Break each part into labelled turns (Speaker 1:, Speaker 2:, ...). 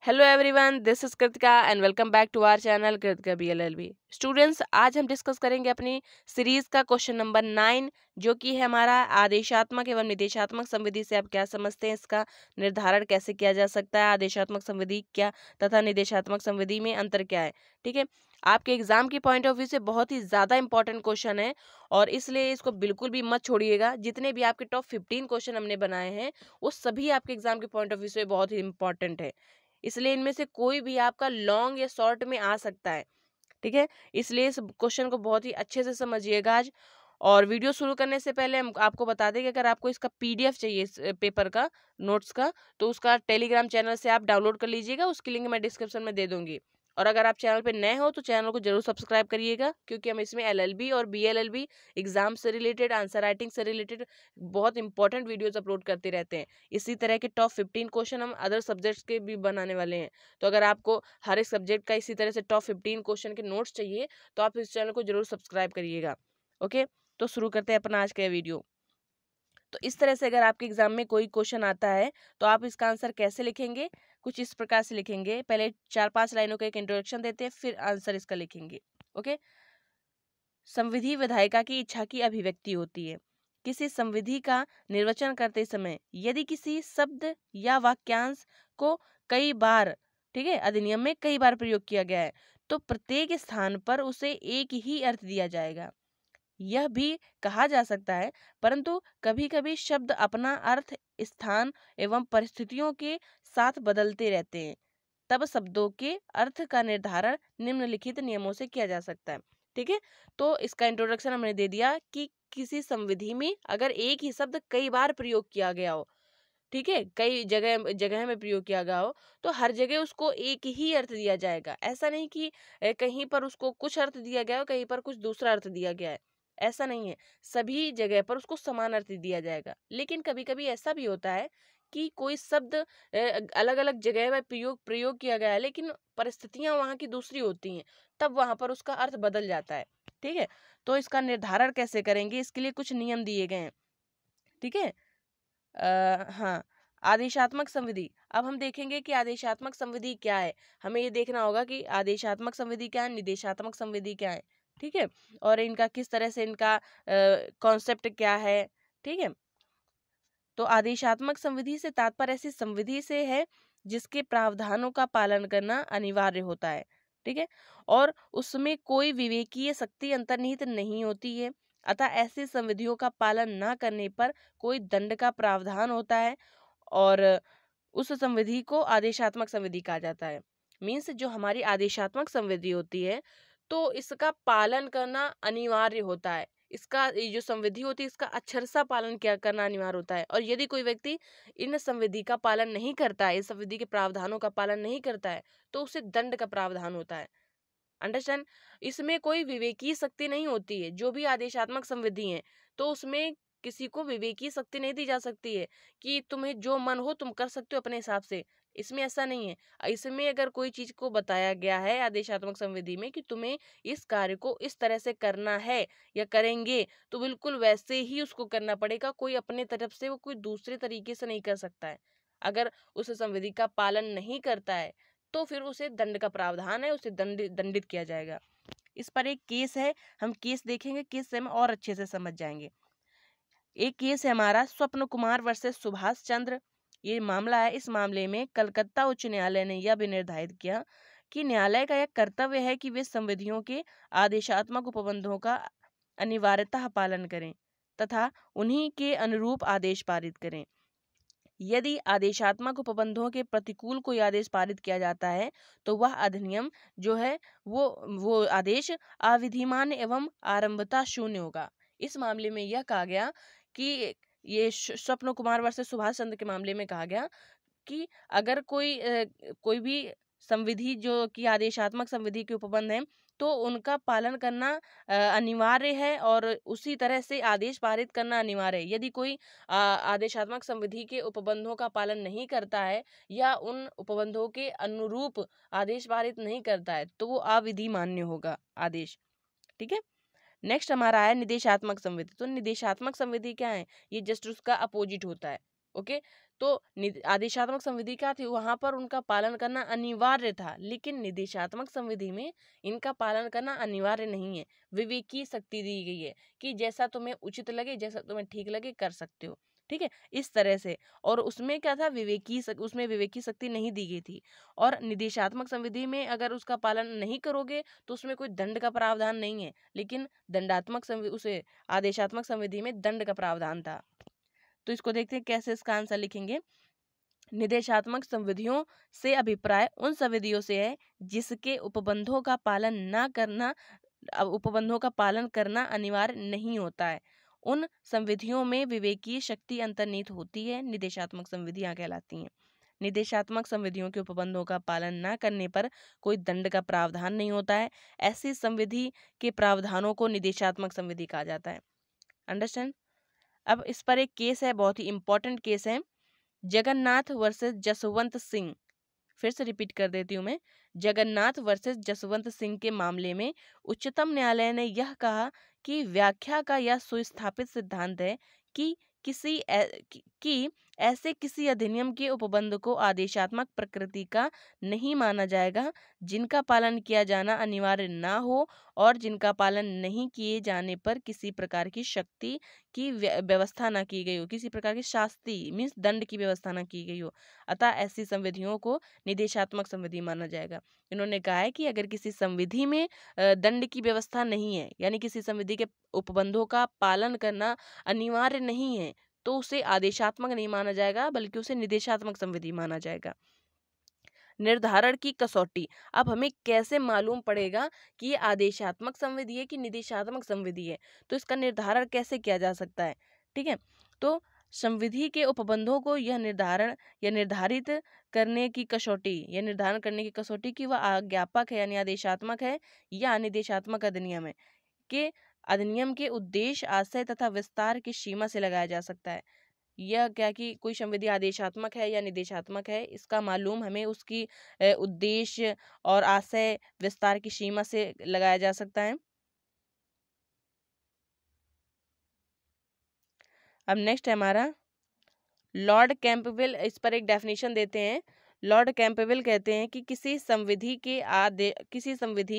Speaker 1: Hello everyone, this is Kritika and welcome back to our channel Kritika BLLB। Students, आज हम discuss करेंगे अपनी series का क्वेश्चन नंबर 9, जो कि है हमारा आदेशात्मक एवं निदेशात्मक संविधि से आप क्या समझते हैं, इसका निर्धारण कैसे किया जा सकता है, आदेशात्मक संविधि क्या तथा निदेशात्मक संविधि में अंतर क्या है। ठीक है, आपके एग्जाम की पॉइंट ऑफ व्यू से बहुत ही ज़्यादा इंपॉर्टेंट क्वेश्चन है और इसलिए इसको बिल्कुल भी मत छोड़िएगा। जितने भी आपके टॉप 15 क्वेश्चन हमने बनाए हैं वो सभी आपके एग्जाम के पॉइंट ऑफ व्यू से बहुत ही इंपॉर्टेंट है, इसलिए इनमें से कोई भी आपका लॉन्ग या शॉर्ट में आ सकता है। ठीक है, इसलिए इस क्वेश्चन को बहुत ही अच्छे से समझिएगा आज। और वीडियो शुरू करने से पहले हम आपको बता दें कि अगर आपको इसका PDF चाहिए इस पेपर का, नोट्स का, तो उसका टेलीग्राम चैनल से आप डाउनलोड कर लीजिएगा। उसकी लिंक मैं डिस्क्रिप्शन में दे दूंगी। और अगर आप चैनल पे नए हो तो चैनल को जरूर सब्सक्राइब करिएगा, क्योंकि हम इसमें LLB और BLLB एग्जाम से रिलेटेड, आंसर राइटिंग से रिलेटेड बहुत इंपॉर्टेंट वीडियोज अपलोड करते रहते हैं। इसी तरह के टॉप 15 क्वेश्चन हम अदर सब्जेक्ट्स के भी बनाने वाले हैं। तो अगर आपको हर एक सब्जेक्ट का इसी तरह से टॉप 15 क्वेश्चन के नोट्स चाहिए तो आप इस चैनल को जरूर सब्सक्राइब करिएगा। ओके, तो शुरू करते हैं अपना आज का वीडियो। तो इस तरह से अगर आपके एग्जाम में कोई क्वेश्चन आता है तो आप इसका आंसर कैसे लिखेंगे, कुछ इस प्रकार से लिखेंगे। पहले 4-5 लाइनों का एक इंट्रोडक्शन देते हैं, फिर आंसर इसका लिखेंगे। ओके, संविधि विधायिका की इच्छा की अभिव्यक्ति होती है। किसी संविधि का निर्वचन करते समय यदि किसी शब्द या वाक्यांश को कई बार, ठीक है, अधिनियम में कई बार प्रयोग किया गया है तो प्रत्येक स्थान पर उसे एक ही अर्थ दिया जाएगा। यह भी कहा जा सकता है, परंतु कभी कभी शब्द अपना अर्थ स्थान एवं परिस्थितियों के साथ बदलते रहते हैं, तब शब्दों के अर्थ का निर्धारण निम्नलिखित नियमों से किया जा सकता है। ठीक है, तो इसका इंट्रोडक्शन हमने दे दिया कि किसी संविधि में अगर एक ही शब्द कई बार प्रयोग किया गया हो, ठीक है, कई जगह जगह में प्रयोग किया गया हो, तो हर जगह उसको एक ही अर्थ दिया जाएगा। ऐसा नहीं कि कहीं पर उसको कुछ अर्थ दिया गया हो, कहीं पर कुछ दूसरा अर्थ दिया गया है, ऐसा नहीं है। सभी जगह पर उसको समान अर्थ दिया जाएगा। लेकिन कभी कभी ऐसा भी होता है कि कोई शब्द अलग अलग जगह में प्रयोग प्रयोग किया गया है, लेकिन परिस्थितियां वहां की दूसरी होती हैं, तब वहां पर उसका अर्थ बदल जाता है। ठीक है, तो इसका निर्धारण कैसे करेंगे, इसके लिए कुछ नियम दिए गए हैं। ठीक है, हाँ, आदेशात्मक संविधि। अब हम देखेंगे कि आदेशात्मक संविधि क्या है। हमें ये देखना होगा कि आदेशात्मक संविधि क्या है, निदेशात्मक संविधि क्या है। ठीक है, और इनका किस तरह से इनका कॉन्सेप्ट क्या है। ठीक है, तो आदेशात्मक संविधि से तात्पर्य ऐसी संविधि से है जिसके प्रावधानों का पालन करना अनिवार्य होता है। ठीक है, और उसमें कोई विवेकीय शक्ति अंतर्निहित नहीं होती है, अतः ऐसी संविधियों का पालन न करने पर कोई दंड का प्रावधान होता है और उस संविधि को आदेशात्मक संविधि कहा जाता है। मीन्स जो हमारी आदेशात्मक संविधि होती है तो इसका पालन करना अनिवार्य होता है। इसका ये जो संविधि होती है इसका अक्षरशः पालन क्या करना अनिवार्य होता है, और यदि कोई व्यक्ति इन संविधि का पालन नहीं करता है, इस संविधि के प्रावधानों का पालन नहीं करता है, तो उसे दंड का प्रावधान होता है। अंडरस्टैंड, इसमें कोई विवेकीय शक्ति नहीं होती है। जो भी आदेशात्मक संविधि है तो उसमें किसी को विवेकीय शक्ति नहीं दी जा सकती है कि तुम्हें जो मन हो तुम कर सकते हो अपने हिसाब से। इसमें ऐसा नहीं है। इसमें अगर कोई चीज को बताया गया है आदेशात्मक संविधि में कि तुम्हें इस कार्य को इस तरह से करना है या करेंगे, तो बिल्कुल वैसे ही उसको करना पड़ेगा। कोई अपने तरफ से वो कोई दूसरे तरीके से नहीं कर सकता है। अगर उस संविधि का पालन नहीं करता है तो फिर उसे दंड का प्रावधान है, उसे दंडित किया जाएगा। इस पर एक केस है, हम केस देखेंगे, केस से हम और अच्छे से समझ जाएंगे। एक केस है हमारा स्वप्न कुमार वर्सेस सुभाष चंद्र। ये मामला है। इस मामले में कलकत्ता उच्च न्यायालय ने यह भी निर्धारित किया कि न्यायालय का यह कर्तव्य है कि वे संविधियों के आदेशात्मक उपबंधों का अनिवार्यतः पालन करें तथा उन्हीं के अनुरूप आदेश पारित करें। यदि आदेशात्मक उपबंधों के प्रतिकूल कोई आदेश पारित किया जाता है तो वह अधिनियम जो है वो आदेश अविधिमान्य एवं आरंभता शून्य होगा। इस मामले में यह कहा गया कि ये स्वप्न कुमार वर्सेस सुभाष चंद्र के मामले में कहा गया कि अगर कोई भी संविधि जो कि आदेशात्मक संविधि के उपबंध हैं तो उनका पालन करना अनिवार्य है और उसी तरह से आदेश पारित करना अनिवार्य है। यदि कोई आदेशात्मक संविधि के उपबंधों का पालन नहीं करता है या उन उपबंधों के अनुरूप आदेश पारित नहीं करता है तो वो अविधि मान्य होगा आदेश। ठीक है, नेक्स्ट हमारा है निदेशात्मक संविधि। तो निदेशात्मक संविधि क्या है, ये जस्ट उसका अपोजिट होता है। ओके, तो आदेशात्मक संविधि क्या थी, वहां पर उनका पालन करना अनिवार्य था, लेकिन निदेशात्मक संविधि में इनका पालन करना अनिवार्य नहीं है, विवेकी शक्ति दी गई है कि जैसा तुम्हें उचित लगे, जैसा तुम्हें ठीक लगे कर सकते हो, ठीक है, इस तरह से। और उसमें क्या था, उसमें विवेकी शक्ति नहीं दी गई थी। और निदेशात्मक संविधि में अगर उसका पालन नहीं करोगे तो उसमें कोई दंड का प्रावधान नहीं है, लेकिन उसे आदेशात्मक संविधि में दंड का प्रावधान था। तो इसको देखते हैं कैसे इसका आंसर लिखेंगे। निदेशात्मक संविधियों से अभिप्राय उन संविधियों से है जिसके उपबंधों का पालन करना अनिवार्य नहीं होता है। उन संविधियों में विवेकीय शक्ति अंतर्निहित होती है, निदेशात्मक संविधियां कहलाती हैं। निदेशात्मक संविधियों के उपबंधों का पालन न करने पर कोई दंड का प्रावधान नहीं होता है। ऐसी संविधि के प्रावधानों को निदेशात्मक संविधि कहा जाता है। अंडरस्टैंड। अब इस पर एक केस है, बहुत ही इंपॉर्टेंट केस है, जगन्नाथ वर्सेस जसवंत सिंह। फिर से रिपीट कर देती हूँ मैं। जगन्नाथ वर्सेस जसवंत सिंह के मामले में उच्चतम न्यायालय ने यह कहा कि व्याख्या का यह सुस्थापित सिद्धांत है कि ऐसे किसी अधिनियम के उपबंध को आदेशात्मक प्रकृति का नहीं माना जाएगा जिनका पालन किया जाना अनिवार्य ना हो और जिनका पालन नहीं किए जाने पर किसी प्रकार की शक्ति की व्यवस्था ना की गई हो, किसी प्रकार की शास्ति मीन्स दंड की व्यवस्था ना की गई हो, अतः ऐसी संविधियों को निदेशात्मक संविधि माना जाएगा। इन्होंने कहा है कि अगर किसी संविधि में दंड की व्यवस्था नहीं है, यानी किसी संविधि के उपबंधों का पालन करना अनिवार्य नहीं है, तो उसे आदेशात्मक नहीं माना जाएगा बल्कि उसे निदेशात्मक संविधि माना जाएगा। निर्धारण की कसौटी। अब हमें कैसे मालूम पड़ेगा कि ये आदेशात्मक संविधि है कि निदेशात्मक संविधि है, तो इसका निर्धारण कैसे किया जा सकता है, ठीक है। तो संविधि के उपबंधों को यह निर्धारित करने की कसौटी, यह निर्धारण करने की कसौटी कि वह आज्ञापक है यानी आदेशात्मक है या निदेशात्मक अधिनियम है, के अधिनियम के उद्देश्य, आशय तथा विस्तार की सीमा से लगाया जा सकता है। यह क्या कि कोई संविधि आदेशात्मक है या निदेशात्मक है, इसका मालूम हमें उसकी उद्देश्य और आशय विस्तार की सीमा से लगाया जा सकता है। अब नेक्स्ट है हमारा लॉर्ड कैंपबेल। इस पर एक डेफिनेशन देते हैं। लॉर्ड कैंपबेल कहते हैं कि किसी संविधि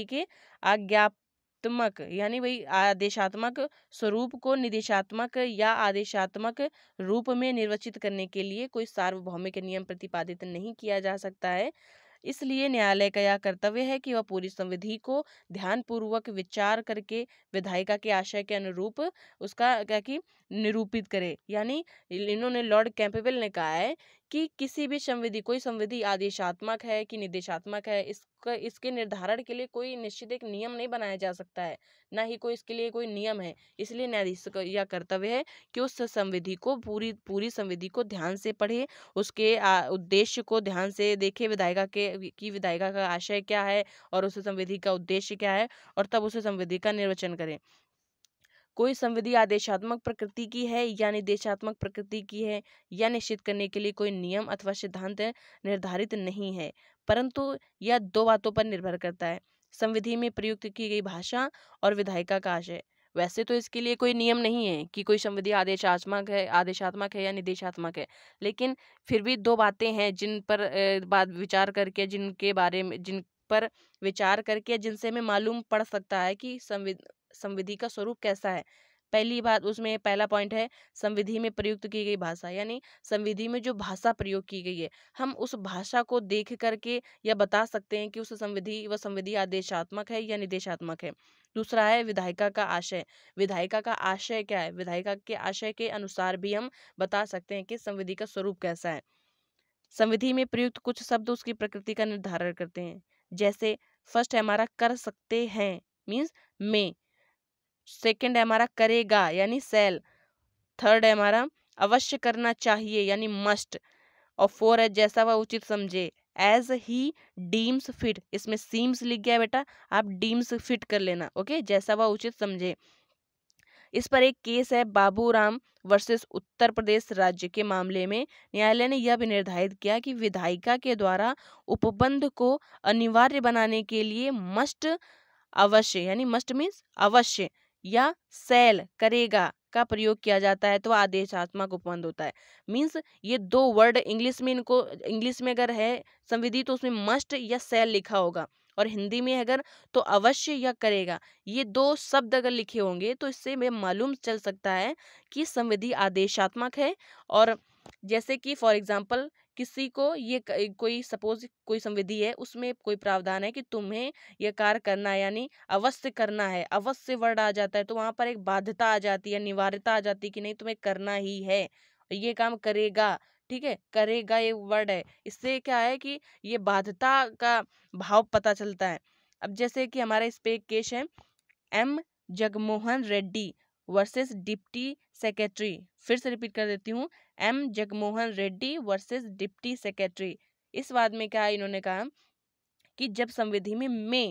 Speaker 1: के आज्ञात्मक यानी वही आदेशात्मक स्वरूप को निदेशात्मक या आदेशात्मक रूप में निर्वचित करने के लिए कोई सार्वभौमिक नियम प्रतिपादित नहीं किया जा सकता है। इसलिए न्यायालय का यह कर्तव्य है कि वह पूरी संविधि को ध्यानपूर्वक विचार करके विधायिका के आशय के अनुरूप उसका क्या कि निरूपित करे। यानी इन्होंने लॉर्ड कैंपबेल ने कहा है कि किसी भी कोई संविधि आदेशात्मक है कि निदेशात्मक है, इसके निर्धारण के लिए कोई निश्चित एक नियम नहीं बनाया जा सकता है, ना ही कोई इसके लिए कोई नियम है। इसलिए न्यायाधीश का यह कर्तव्य है कि उस संविधि को पूरी संविधि को ध्यान से पढ़े, उसके उद्देश्य को ध्यान से देखे, विधायिका का आशय क्या है और उस संविधि का उद्देश्य क्या है, और तब उस संविधि का निर्वचन करें। कोई संविधि आदेशात्मक प्रकृति की है या निदेशात्मक प्रकृति की है या निश्चित करने के लिए कोई नियम अथवा सिद्धांत निर्धारित नहीं है, परंतु यह दो बातों पर निर्भर करता है, संविधि में प्रयुक्त की गई भाषा और विधायिका का आशय। वैसे तो इसके लिए कोई नियम नहीं है कि कोई संविधि आदेशात्मक है या निदेशात्मक है, लेकिन फिर भी दो बातें हैं जिन पर विचार करके जिन पर विचार करके जिनसे हमें मालूम पड़ सकता है कि संविधि का स्वरूप कैसा है। पहली बात, उसमें पहला पॉइंट है संविधि में प्रयुक्त की गई भाषा, यानी संविधि में जो भाषा प्रयोग की गई है, हम उस भाषा को देख करके यह बता सकते हैं कि वह संविधि आदेशात्मक है या निदेशात्मक है। दूसरा है विधायिका का आशय। विधायिका का आशय क्या है, विधायिका के आशय के अनुसार भी हम बता सकते हैं कि संविधि का स्वरूप कैसा है। संविधि में प्रयुक्त कुछ शब्द उसकी प्रकृति का निर्धारण करते हैं। जैसे फर्स्ट है हमारा कर सकते हैं मीन्स में, सेकंड है हमारा करेगा यानी सेल, थर्ड है हमारा अवश्य करना चाहिए यानी मस्ट, और फोर है जैसा वह उचित समझे एज ही डीम्स फिट। इसमें सीम्स लिख गया बेटा, आप डीम्स फिट कर लेना, ओके, जैसा वह उचित समझे। इस पर एक केस है बाबूराम वर्सेस उत्तर प्रदेश राज्य के मामले में न्यायालय ने यह भी निर्धारित किया कि विधायिका के द्वारा उपबंध को अनिवार्य बनाने के लिए मस्ट अवश्य यानी मस्ट मीन्स अवश्य या सेल करेगा का प्रयोग किया जाता है तो वह आदेशात्मक उपबंध होता है। मीन्स ये दो वर्ड इंग्लिश में, इनको इंग्लिश में अगर है संविधि तो उसमें मस्ट या शैल लिखा होगा, और हिंदी में अगर तो अवश्य या करेगा। ये दो शब्द अगर लिखे होंगे तो इससे हमें मालूम चल सकता है कि संविधि आदेशात्मक है। और जैसे कि फॉर एग्जाम्पल किसी को ये कोई सपोज कोई संविधि है, उसमें कोई प्रावधान है कि तुम्हें ये कार्य करना है, यानी अवश्य करना है, अवश्य वर्ड आ जाता है तो वहां पर एक बाध्यता आ जाती है, अनिवार्यता आ जाती है कि नहीं तुम्हें करना ही है, ये काम करेगा। ठीक है, करेगा ये वर्ड है, इससे क्या है कि ये बाध्यता का भाव पता चलता है। अब जैसे कि हमारा इस पे एक केस है, M Jagmohan Reddy versus deputy secretary. फिर से रिपीट कर देती हूँ, M Jagmohan Reddy versus deputy secretary. इस वाद में क्या इन्होंने कहा कि जब संविधि में मे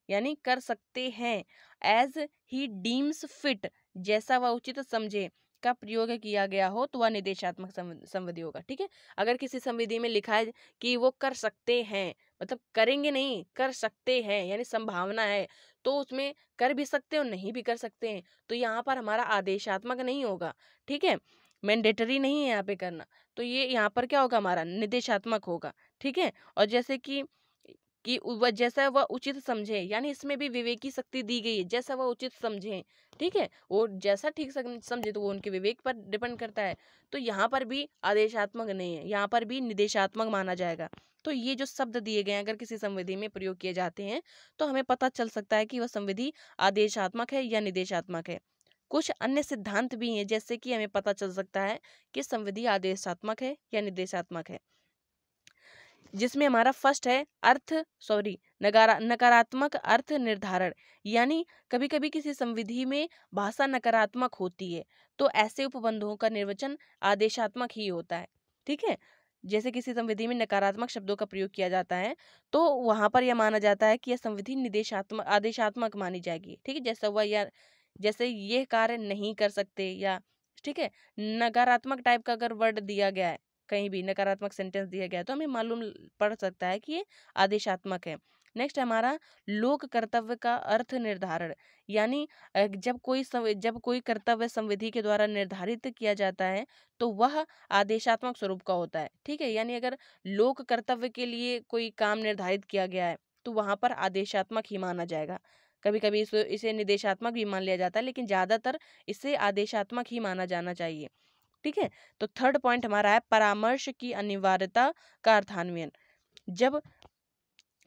Speaker 1: यानी कर सकते हैं, एज ही डीम्स फिट जैसा वह उचित समझे का प्रयोग किया गया हो तो वह निदेशात्मक संविधि होगा। ठीक है, अगर किसी संविधि में लिखा है कि वो कर सकते हैं, मतलब करेंगे नहीं, कर सकते हैं यानी संभावना है, तो उसमें कर भी सकते हैं और नहीं भी कर सकते हैं, तो यहाँ पर हमारा आदेशात्मक नहीं होगा। ठीक है, मैंडेटरी नहीं है यहाँ पे करना, तो ये यहाँ पर क्या होगा, हमारा निर्देशात्मक होगा। ठीक है, और जैसे कि वह जैसा वह उचित समझे, यानी इसमें भी विवेकी शक्ति दी गई है, जैसा वह उचित समझे। ठीक है, वो जैसा ठीक समझे तो वो उनके विवेक पर डिपेंड करता है। तो यहाँ पर भी आदेशात्मक नहीं है, यहाँ पर भी निदेशात्मक माना जाएगा। तो ये जो शब्द दिए गए हैं अगर किसी संविधि में प्रयोग किए जाते हैं तो हमें पता चल सकता है कि वह संविधि आदेशात्मक है या निदेशात्मक है। कुछ अन्य सिद्धांत भी हैं, जैसे कि हमें पता चल सकता है कि संविधि आदेशात्मक है या निर्देशात्मक है, जिसमें हमारा फर्स्ट है नकारात्मक अर्थ निर्धारण। यानी कभी कभी किसी संविधि में भाषा नकारात्मक होती है तो ऐसे उपबंधों का निर्वचन आदेशात्मक ही होता है। ठीक है, जैसे किसी संविधि में नकारात्मक शब्दों का प्रयोग किया जाता है तो वहां पर यह माना जाता है कि यह संविधि निदेशात्मक आदेशात्मक मानी जाएगी। ठीक है, जैसा हुआ या जैसे ये कार्य नहीं कर सकते, या ठीक है, नकारात्मक टाइप का अगर वर्ड दिया गया है, कहीं भी नकारात्मक सेंटेंस दिया गया है तो हमें मालूम पड़ सकता है कि ये आदेशात्मक है। नेक्स्ट हमारा लोक कर्तव्य का अर्थ निर्धारण। यानी जब कोई कर्तव्य संविधि के द्वारा निर्धारित किया जाता है तो वह आदेशात्मक स्वरूप का होता है। ठीक है, यानी अगर लोक कर्तव्य के लिए कोई काम निर्धारित किया गया है तो वहां पर आदेशात्मक ही माना जाएगा। कभी कभी इसे निदेशात्मक भी मान लिया जाता है, लेकिन ज्यादातर इसे आदेशात्मक ही माना जाना चाहिए। ठीक है, तो थर्ड पॉइंट हमारा है परामर्श की अनिवार्यता का अर्थान्वयन। जब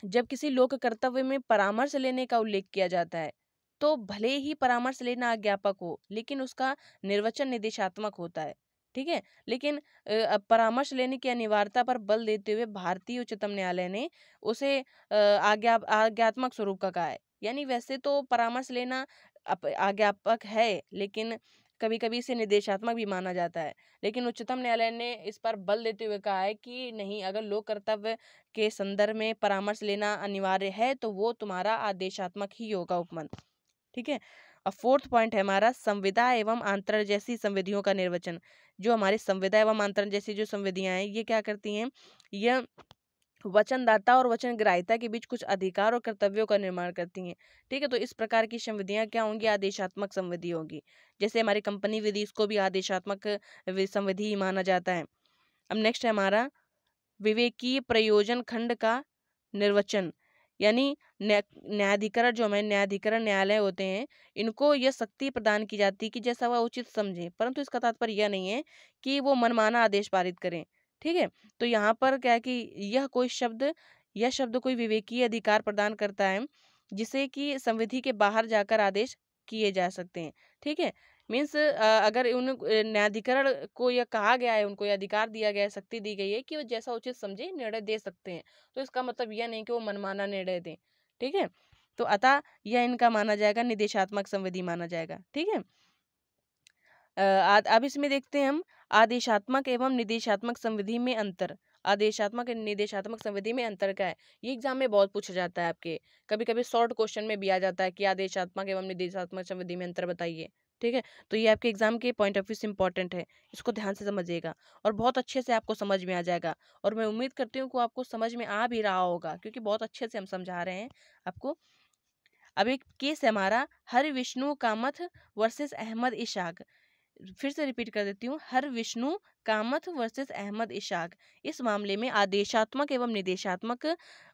Speaker 1: जब किसी लोक कर्तव्य में परामर्श लेने का उल्लेख किया जाता है तो भले ही परामर्श लेना अज्ञापक हो लेकिन उसका निर्वचन निदेशात्मक होता है। ठीक है, लेकिन अब परामर्श लेने की अनिवार्यता पर बल देते हुए भारतीय उच्चतम न्यायालय ने उसे आज्ञात्मक स्वरूप का कहा है। यानी वैसे तो परामर्श लेना आज्ञापक है, लेकिन कभी कभी इसे निर्देशात्मक भी माना जाता है, लेकिन उच्चतम न्यायालय ने इस पर बल देते हुए कहा है कि नहीं, अगर लोक कर्तव्य के संदर्भ में परामर्श लेना अनिवार्य है तो वो तुम्हारा आदेशात्मक ही होगा उपबंध। ठीक है, और फोर्थ पॉइंट है हमारा संविदा एवं आंतरण जैसी संविधियों का निर्वचन। जो हमारी संविदा एवं आंतरण जैसी जो संविधियां हैं ये क्या करती हैं, यह वचनदाता और वचन ग्राह्यता के बीच कुछ अधिकार और कर्तव्यों का निर्माण करती हैं। ठीक है, तो इस प्रकार की संविधियां क्या होंगी, आदेशात्मक संविधि होगी। जैसे हमारी कंपनी विधि, इसको भी आदेशात्मक संविधि ही माना जाता है। अब नेक्स्ट है हमारा विवेकीय प्रयोजन खंड का निर्वचन। यानी न्यायाधिकरण, जो हमारे न्यायाधिकरण न्यायालय होते हैं, इनको यह शक्ति प्रदान की जाती है कि जैसा वह उचित समझे, परंतु इसका तात्पर्य यह नहीं है कि वो मनमाना आदेश पारित करें। ठीक है, तो यहाँ पर क्या है कि यह शब्द कोई विवेकीय अधिकार प्रदान करता है जिसे कि संविधि के बाहर जाकर आदेश किए जा सकते हैं। ठीक है, मीन्स अगर उन न्यायाधिकरण को यह कहा गया है, उनको यह अधिकार दिया गया है, शक्ति दी गई है कि वो जैसा उचित समझे निर्णय दे सकते हैं, तो इसका मतलब यह नहीं कि वो मनमाना निर्णय दें। ठीक है, तो अतः यह इनका माना जाएगा, निदेशात्मक संविधि माना जाएगा। ठीक है, अब इसमें देखते हैं हम आदेशात्मक एवं निदेशात्मक संविधि में अंतर। आदेशात्मक और निदेशात्मक संविधि में अंतर क्या है, ये एग्जाम में बहुत पूछा जाता है आपके, कभी कभी शॉर्ट क्वेश्चन में भी आ जाता है कि आदेशात्मक एवं निदेशात्मक संविधि में अंतर बताइए। ठीक है, तो ये आपके एग्जाम के पॉइंट ऑफ व्यू से इंपॉर्टेंट है, इसको ध्यान से समझिएगा और बहुत अच्छे से आपको समझ में आ जाएगा। और मैं उम्मीद करती हूँ कि आपको समझ में आ भी रहा होगा, क्योंकि बहुत अच्छे से हम समझा रहे हैं आपको। अब एक केस है हमारा हरि विष्णु कामथ वर्सेस अहमद इशाक। फिर से रिपीट कर देती हूँ, हर विष्णु कामथ वर्सेस अहमद इशाक। इस मामले में आदेशात्मक एवं निर्देशात्मक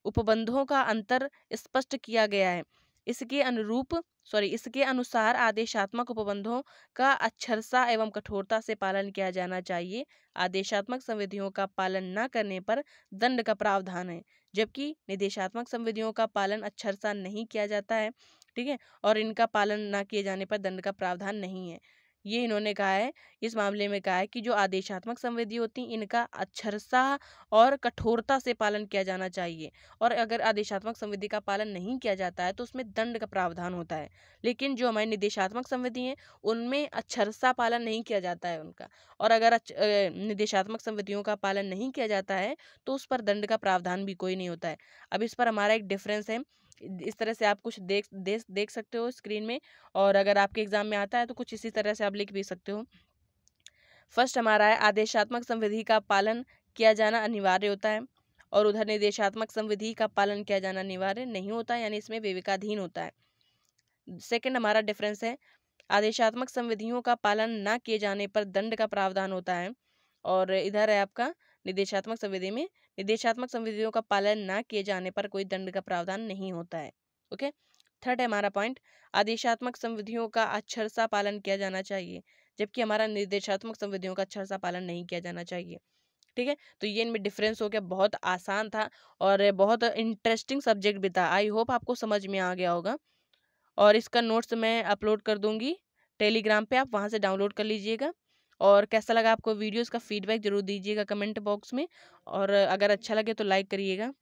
Speaker 1: उपबंधों का अंतर स्पष्ट किया गया है। इसके अनुसार आदेशात्मक उपबंधों का अक्षरशः एवं कठोरता से पालन किया जाना चाहिए। आदेशात्मक संविधियों का पालन न करने पर दंड का प्रावधान है, जबकि निर्देशात्मक संविधियों का पालन अक्षरशः नहीं किया जाता है, ठीक है, और इनका पालन न किए जाने पर दंड का प्रावधान नहीं है। ये इन्होंने कहा है, इस मामले में कहा है कि जो आदेशात्मक संविधि होती हैं इनका अक्षरशः और कठोरता से पालन किया जाना चाहिए, और अगर आदेशात्मक संविधि का पालन नहीं किया जाता है तो उसमें दंड का प्रावधान होता है। लेकिन जो हमारी निर्देशात्मक संविधि हैं उनमें अक्षरशः पालन नहीं किया जाता है उनका, और अगर निर्देशात्मक संविधियों का पालन नहीं किया जाता है तो उस पर दंड का प्रावधान भी कोई नहीं होता है। अब इस पर हमारा एक डिफरेंस है, इस तरह से आप कुछ देख सकते हो स्क्रीन में, और अगर आपके एग्जाम में आता है तो कुछ इसी तरह से आप लिख भी सकते हो। फर्स्ट हमारा है, आदेशात्मक संविधि का पालन किया जाना अनिवार्य होता है, और उधर निर्देशात्मक संविधि का पालन किया जाना अनिवार्य नहीं होता है, यानी इसमें विवेकाधीन होता है। सेकंड हमारा डिफरेंस है, आदेशात्मक संविधियों का पालन न किए जाने पर दंड का प्रावधान होता है, और इधर है आपका निर्देशात्मक संविधि में निर्देशात्मक संविधियों का पालन न किए जाने पर कोई दंड का प्रावधान नहीं होता है। ओके, थर्ड है हमारा पॉइंट, आदेशात्मक संविधियों का अक्षरशः पालन किया जाना चाहिए, जबकि हमारा निर्देशात्मक संविधियों का अक्षरशः पालन नहीं किया जाना चाहिए। ठीक है, तो ये इनमें डिफरेंस हो गया। बहुत आसान था और बहुत इंटरेस्टिंग सब्जेक्ट भी था। आई होप आपको समझ में आ गया होगा, और इसका नोट्स मैं अपलोड कर दूंगी टेलीग्राम पे, आप वहाँ से डाउनलोड कर लीजिएगा। और कैसा लगा आपको वीडियो, इसका फीडबैक जरूर दीजिएगा कमेंट बॉक्स में, और अगर अच्छा लगे तो लाइक करिएगा।